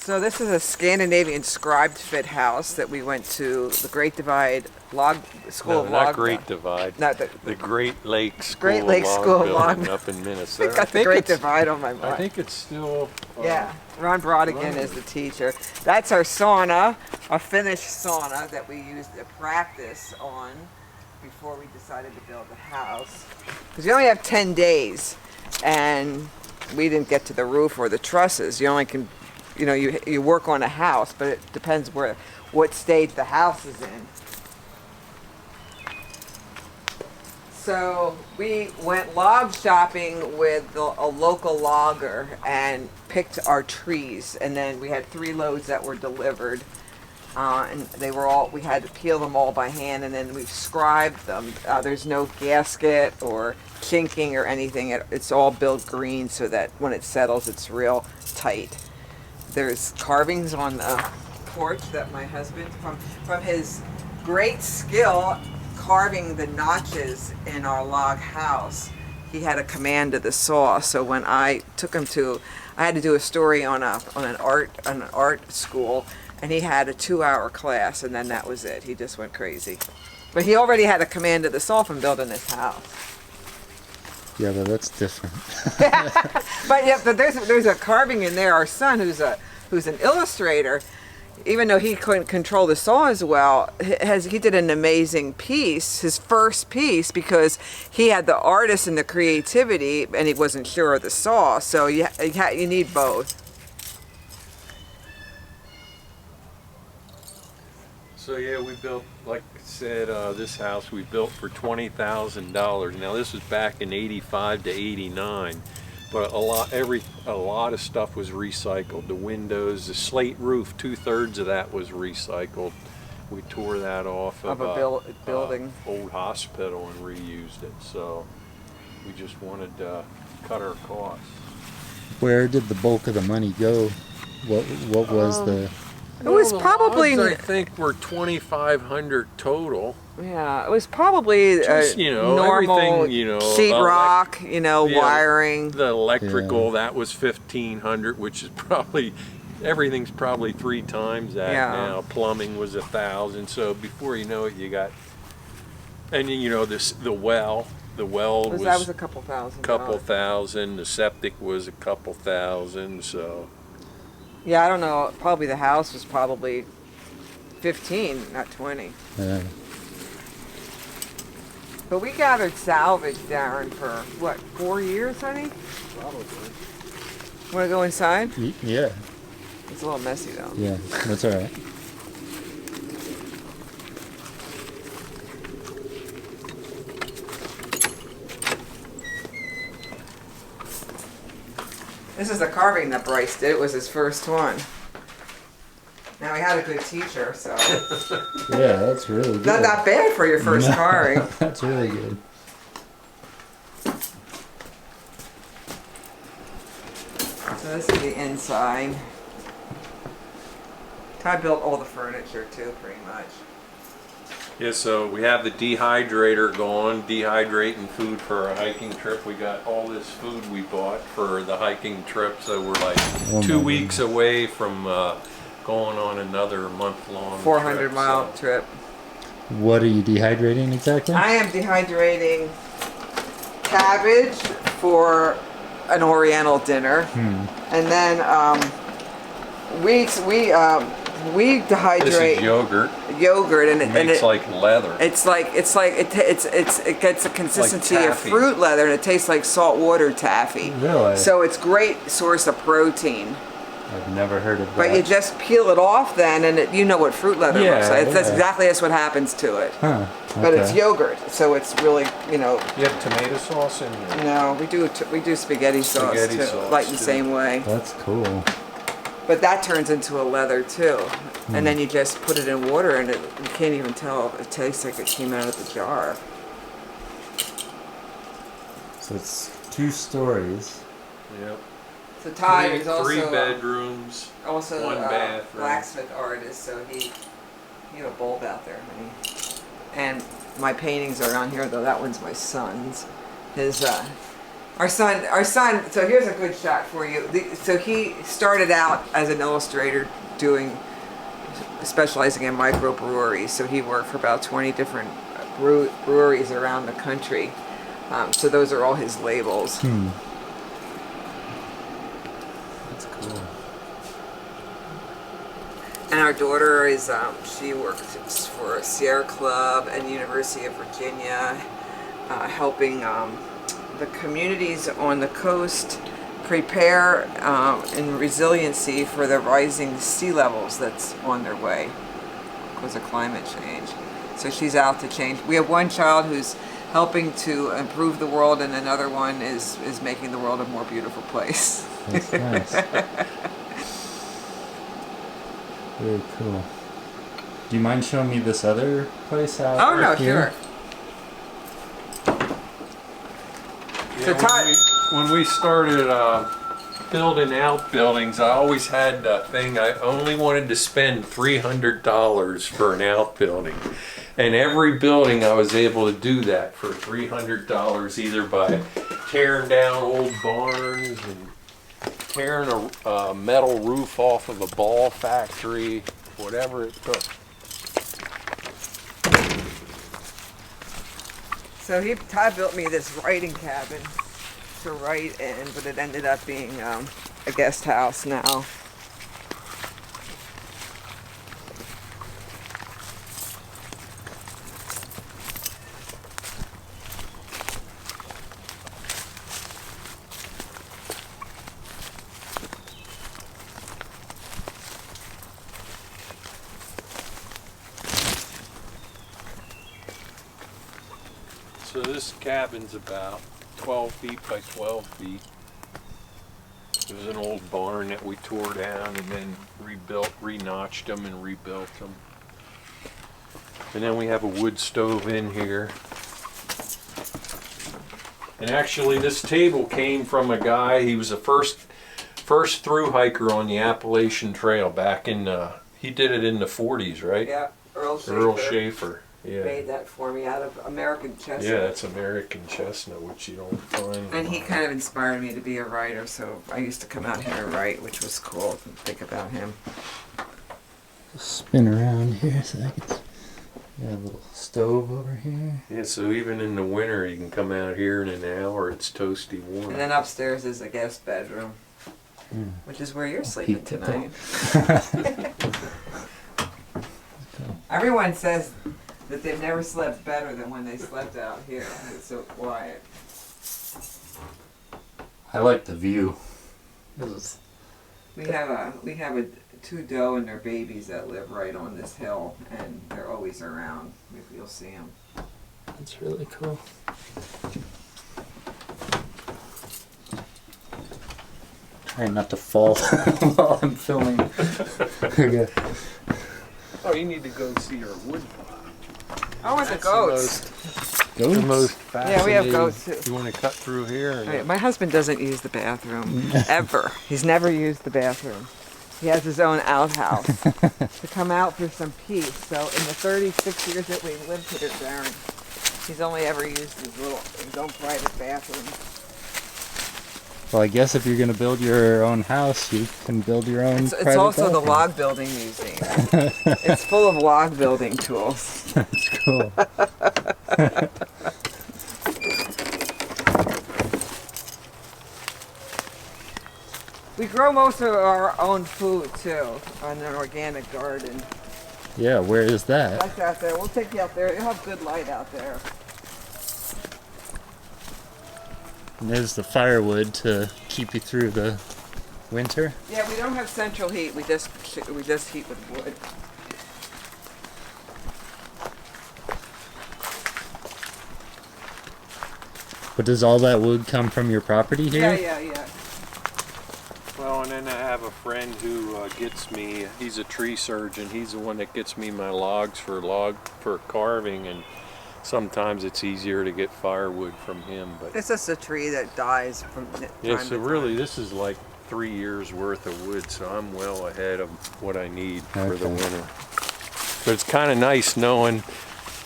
So this is a Scandinavian scribed fit house that we went to the Great Divide School of Log. Not Great Divide. Not the Great Lakes School Great Lakes of School Log of Building Log. up in Minnesota. I got the Great Divide on my mind. I think it's still. Yeah, Ron Brodigan is the teacher. That's our sauna, a Finnish sauna that we used to practice on before we decided to build the house. Because you only have 10 days, and we didn't get to the roof or the trusses. You only can, you work on a house, but it depends what state the house is in. So we went log shopping with a local logger and picked our trees, and then we had 3 loads that were delivered, and we had to peel them all by hand, and then we scribed them. There's no gasket or chinking or anything. It's all built green so that when it settles, it's real tight. There's carvings on the porch that my husband, from his great skill carving the notches in our log house, he had a command of the saw. So when I took him I had to do a story on an art school, and he had a 2-hour class, and then that was it. He just went crazy. But he already had a command of the saw from building this house. Yeah, but that's different. But there's a carving in there. Our son, who's an illustrator, even though he couldn't control the saw as well, he did an amazing piece, his first piece, because he had the artist and the creativity, and he wasn't sure of the saw. So you need both. So yeah, we built, like I said, this house we built for $20,000. Now this was back in '85 to '89. But a lot of stuff was recycled. The windows, the slate roof, 2/3 of that was recycled. We tore that off of a building, old hospital, and reused it. So we just wanted to cut our costs. Where did the bulk of the money go? What was the? It was probably. I think we're $2,500 total. Yeah, it was probably just, normal sheetrock, wiring. The electrical, that was $1,500, which is probably, everything's probably 3 times that now. Plumbing was $1,000. So before you know it, you got, and the well was that was a couple thousand. The septic was a couple thousand. So. Yeah, I don't know. Probably the house was probably 15, not 20. Yeah. But we gathered salvage, Darren, for what, 4 years, honey? Probably. Want to go inside? Yeah. It's a little messy though. Yeah, that's all right. This is the carving that Bryce did. It was his first one. Now, he had a good teacher, so. Yeah, that's really good. Not that bad for your first carving. That's really good. So this is the inside. Todd built all the furniture too, pretty much. Yeah, so we have the dehydrator going, dehydrating food for our hiking trip. We got all this food we bought for the hiking trip, so we're like 2 weeks away from going on another month-long 400-mile trip. What are you dehydrating exactly? I am dehydrating cabbage for an Oriental dinner, and then we dehydrate. This is yogurt. And it makes like leather. It gets a consistency of fruit leather, and it tastes like saltwater taffy. Really? So it's great source of protein. I've never heard of that. But you just peel it off then, and you know what fruit leather looks like. That's exactly what happens to it. Huh. Okay. But it's yogurt, so it's really, You have tomato sauce in there? No, we do spaghetti sauce too, like the same way. That's cool. But that turns into a leather too. And then you just put it in water, and you can't even tell. It tastes like it came out of the jar. So it's 2 stories. Yep. So Todd is also 3 bedrooms, also 1 bathroom. blacksmith artist, so he had a bulb out there, honey. And my paintings are on here, though that one's my son's. His Our son. So here's a good shot for you. So he started out as an illustrator, specializing in microbreweries. So he worked for about 20 different breweries around the country. So those are all his labels. That's cool. And our daughter is, she works for Sierra Club and University of Virginia, helping the communities on the coast prepare in resiliency for the rising sea levels that's on their way because of climate change. So she's out to change. We have one child who's helping to improve the world, and another one is making the world a more beautiful place. That's nice. Very cool. Do you mind showing me this other place out Oh no, here? sure. Yeah, So Todd, when we started building outbuildings, I always had that thing. I only wanted to spend $300 for an outbuilding, and every building I was able to do that for $300, either by tearing down old barns and tearing a metal roof off of a ball factory, whatever it took. so Todd built me this writing cabin to write in, but it ended up being a guest house now. So this cabin's about 12 feet by 12 feet. It was an old barn that we tore down and then rebuilt, re-notched them and rebuilt them. And then we have a wood stove in here. And actually this table came from a guy, he was the first through hiker on the Appalachian Trail back in, he did it in the 40s, right? Yeah, Earl Schaefer. Yeah. made that for me out of American chestnut. Yeah, that's American chestnut, which you don't find. And he kind of inspired me to be a writer, so I used to come out here and write, which was cool to think about him. Spin around here so I can. Got a little stove over here. Yeah, so even in the winter, you can come out here in an hour. It's toasty warm. And then upstairs is a guest bedroom, which is where you're sleeping Peek at tonight. Everyone says that they've never slept better than when they slept out here. It's so quiet. I like the view. We have two doe and their babies that live right on this hill, and they're always around. Maybe you'll see them. That's really cool. Trying not to fall while I'm filming. Okay. Oh, you need to go see our wood pile. Oh, and the That's goats. The most Yeah, we have fascinating. goats too. You want to cut through here? And Right, my husband doesn't use the bathroom ever. He's never used the bathroom. He has his own outhouse to come out for some peace. So in the 36 years that we lived here, Darren, he's only ever used his own private bathroom. Well, I guess if you're going to build your own house, you can build your own It's private also the bathroom. log building museum. It's full of log building tools. That's cool. We grow most of our own food too on an organic garden. Yeah, where is that? That's out there. We'll take you out there. You'll have good light out there. And there's the firewood to keep you through the winter. Yeah, we don't have central heat. We just heat with wood. But does all that wood come from your property here? Yeah. Well, and then I have a friend who gets me. He's a tree surgeon. He's the one that gets me my logs for carving, and sometimes it's easier to get firewood from him. But It's just a tree that dies from time yeah, to so time. really, this is like 3 years worth of wood, so I'm well ahead of what I need for the Okay. winter. But it's kind of nice knowing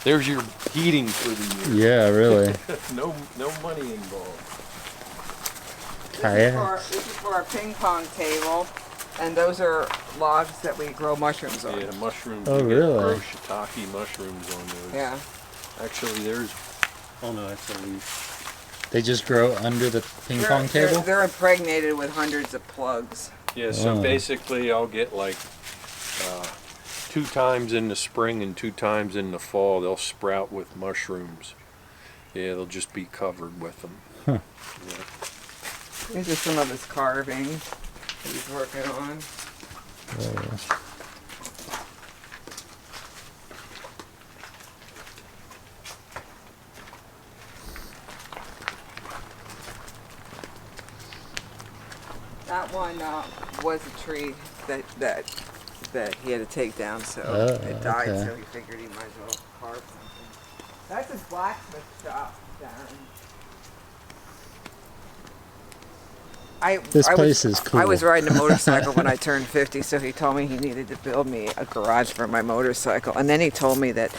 there's your heating for the year. Yeah, really. No money involved. fire. This is for our ping pong table, and those are logs that we grow mushrooms on. Yeah, the mushrooms. Oh, we really? grow shiitake mushrooms on those. Yeah. Actually, there's. Oh no, that's a leaf. They just grow under the ping pong table? They're impregnated with hundreds of plugs. Yeah, so basically I'll get like 2 times in the spring and 2 times in the fall. They'll sprout with mushrooms. Yeah, they'll just be covered with them. Huh. Yeah. These are some of his carvings that he's working on. That one was a tree that he had to take down, so it died. Okay. So he figured he might as well carve something. That's his blacksmith shop, Darren. This place is cool. I was riding a motorcycle when I turned 50, so he told me he needed to build me a garage for my motorcycle, and then he told me that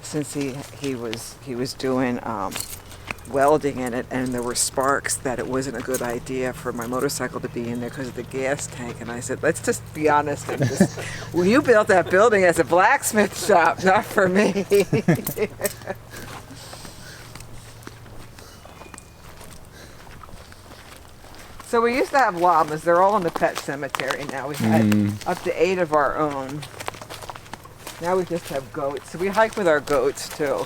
since he was doing welding in it and there were sparks, that it wasn't a good idea for my motorcycle to be in there because of the gas tank. And I said, let's just be honest and just, well, you built that building as a blacksmith shop, not for me. So we used to have llamas. They're all in the pet cemetery now. We've had up to 8 of our own. Now we just have goats. So we hike with our goats too.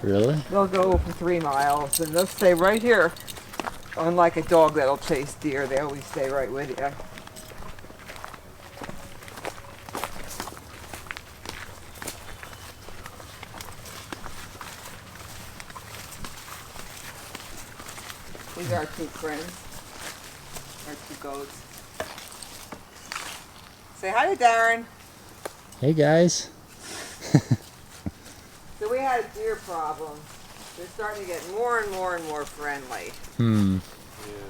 Really? They'll go for 3 miles and they'll stay right here. Unlike a dog that'll chase deer, they always stay right with you. These are our 2 friends. Our 2 goats. Say hi to Darren. Hey guys. So we had a deer problem. They're starting to get more and more and more friendly. Hmm.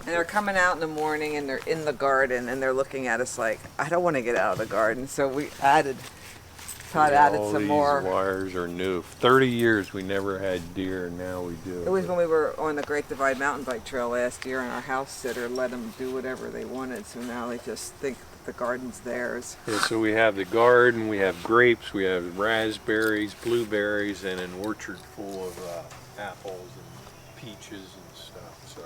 And they're coming out in the morning and they're in the garden and they're looking at us like, I don't want to get out of the garden. So we added, Todd added all some these more. wires are new. 30 years we never had deer, and now we do. It was when we were on the Great Divide Mountain Bike Trail last year, and our house sitter let them do whatever they wanted. So now they just think that the garden's theirs. Yeah, so we have the garden, we have grapes, we have raspberries, blueberries, and an orchard full of apples and peaches and stuff. So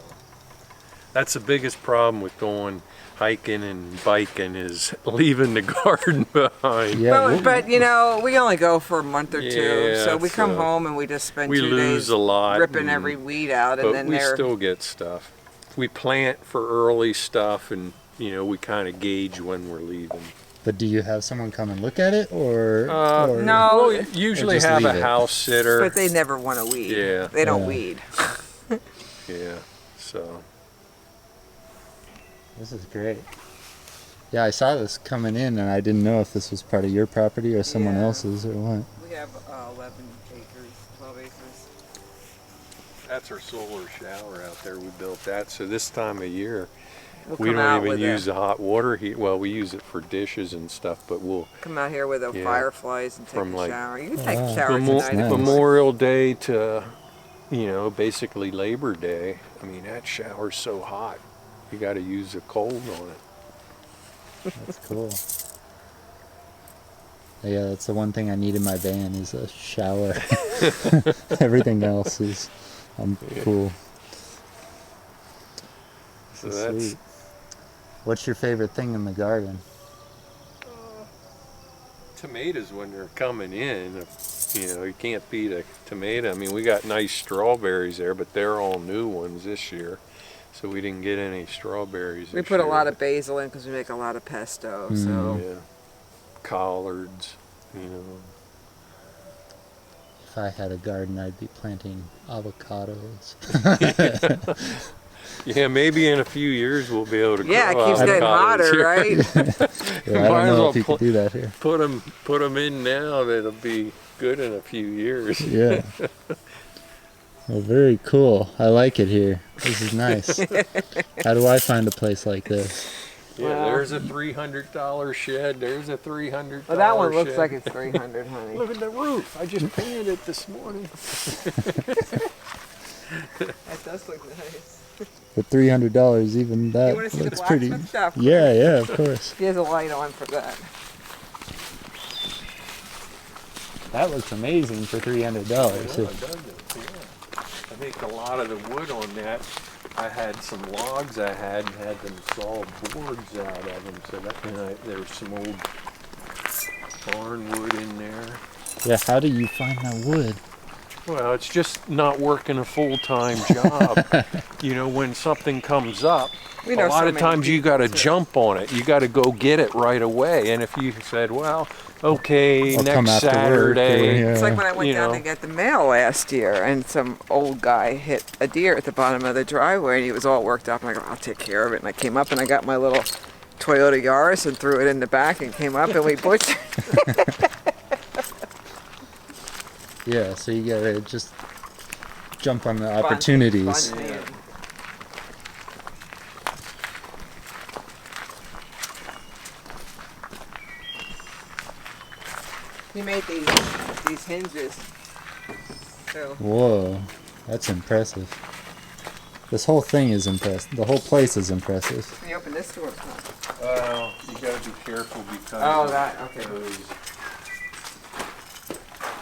that's the biggest problem with going hiking and biking, is leaving the garden behind. Yeah. But you know, we only go for a month or 2, Yeah, so we come so home and we just spend we 2 lose days a lot, ripping every weed out, and But then we they're still get stuff. We plant for early stuff, and you know, we kind of gauge when we're leaving. But do you have someone come and look at it, or no. We'll usually just have leave a it. house sitter. But they never want to weed. Yeah. They don't Yeah. weed. Yeah, so. This is great. Yeah, I saw this coming in, and I didn't know if this was part of your property or someone Yeah. else's or what. We have 11 acres, 12 acres. That's our solar shower out there. We built that, so this time of year We'll we come don't out even with use the hot water heat. Well, we use it for dishes and stuff, but we'll come out here with the Yeah. fireflies and take From, a like, shower. You can take a Wow. shower Memo- tonight. nice. Memorial Day to, you know, basically Labor Day. I mean, that shower's so hot, you got to use the cold on it. That's cool. Yeah, that's the one thing I need in my van is a shower. Everything else is, I'm cool. So This is that's sweet. What's your favorite thing in the garden? tomatoes when they're coming in. You know, you can't beat a tomato. I mean, we got nice strawberries there, but they're all new ones this year. So we didn't get any strawberries We this put a year. lot of basil in because we make a lot of pesto. So Yeah. Collards, you know. If I had a garden, I'd be planting avocados. Yeah, maybe in a few years we'll be able to grow yeah, it keeps getting avocados hotter, here. right? Yeah, I Might don't as know well if you could do that here. Put them in now. That'll be good in a few years. Yeah. Well, very cool. I like it here. This is nice. How do I find a place like this? Yeah, Wow. there's a $300 shed. There's a $300 Well, that one looks shed. like it's 300, honey. Look at the roof. I just painted it this morning. That does look nice. For $300, even that You want to see the looks pretty. blacksmith shop? Yeah, yeah, of course. He has a light on for that. That looks amazing for $300. Yeah, I think a lot of the wood on that, I had some logs I had them saw boards out of them. So that, and there was some old barn wood in there. Yeah, how do you find that wood? Well, it's just not working a full-time job. You know, when something comes up, We a know lot so of many times you got to people, too. jump on it. You got to go get it right away. And if you said, well, okay, I'll come next after work, Saturday, or, It's like when I went You down know. to get the mail last year, and some old guy hit a deer at the bottom of the driveway, and he was all worked up. And I go, I'll take care of it. And I came up and I got my little Toyota Yaris and threw it in the back and came up and we butchered. Yeah, so you gotta just jump on the opportunities. Fun, man. He made these hinges. So Whoa, that's impressive. This whole thing is impressive. The whole place is impressive. can you open this door? well, you got to be careful because Oh, that okay. those,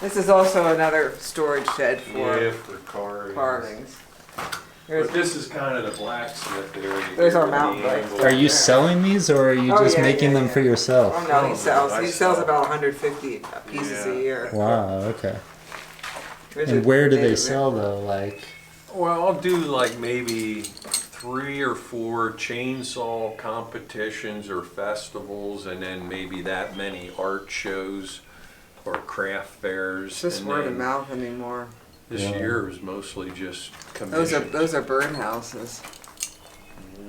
This is also another storage shed for for carvings. carvings. But Here's, this is kind of the blacksmith area. There's our here, mountain the bike. angle. Are you selling these, or are you Oh, just yeah, making yeah, them yeah. for yourself? oh no, Oh, he sells. I He sells sell. about 150 pieces Yeah. a year. Wow, okay. Here's And a where do they neighbor. sell though? Like, Well, I'll do like maybe 3 or 4 chainsaw competitions or festivals, and then maybe that many art shows or craft fairs. It's just and word of then mouth anymore. This Yeah. year was mostly just Those are commissions. birdhouses.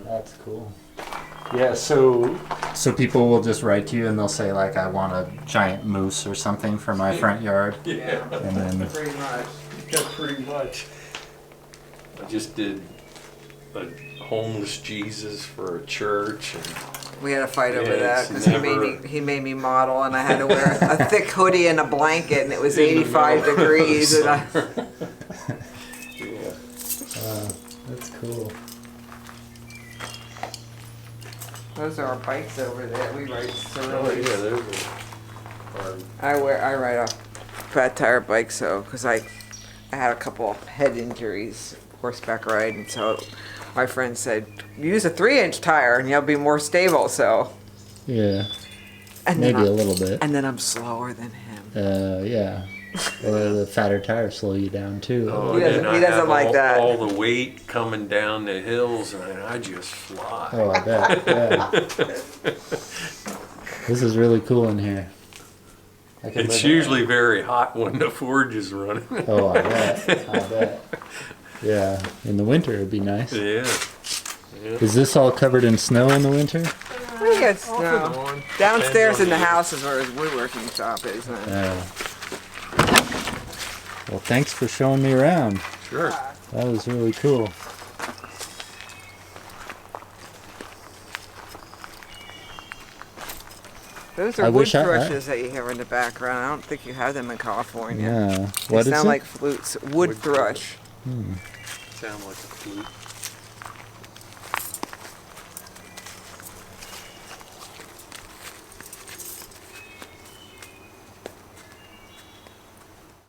that's cool. Yeah, so people will just write to you and they'll say like, I want a giant moose or something for my front yard, Yeah, and then Pretty much. yeah, pretty much. I just did a homeless Jesus for a church, and We had a fight over Yeah, that it's because never- he made me model, and I had to wear a thick hoodie and a blanket, and it was In the 85 middle of degrees. And I, yeah. that's cool. those are our bikes over there. We ride Oh Surleys. yeah, those are. I ride a fat tire bike, so because I had a couple of head injuries horseback riding, so my friend said use a 3-inch tire and you'll be more stable. So Yeah, and maybe a then little bit. and then I'm slower than him. Yeah. Or the fatter tires slow you down too. Oh, He doesn't- and he I doesn't have like that. all the weight coming down the hills, and I just fly. Oh, I bet. Yeah. This is really cool in here. I could It's live in- usually very hot when the forge is running. Oh, I bet. I bet. Yeah, in the winter it'd be nice. Yeah. Is this all covered in snow in the winter? We get Off and snow. on. Downstairs Depends in on the house is where his woodworking shop is. Well, thanks for showing me around. Sure. That was really cool. Those I are wood wish I- thrushes that you hear in the background. I don't think you have them in California. Yeah. They What is sound it? like flutes. Wood Wood thrush. Sound like a flute.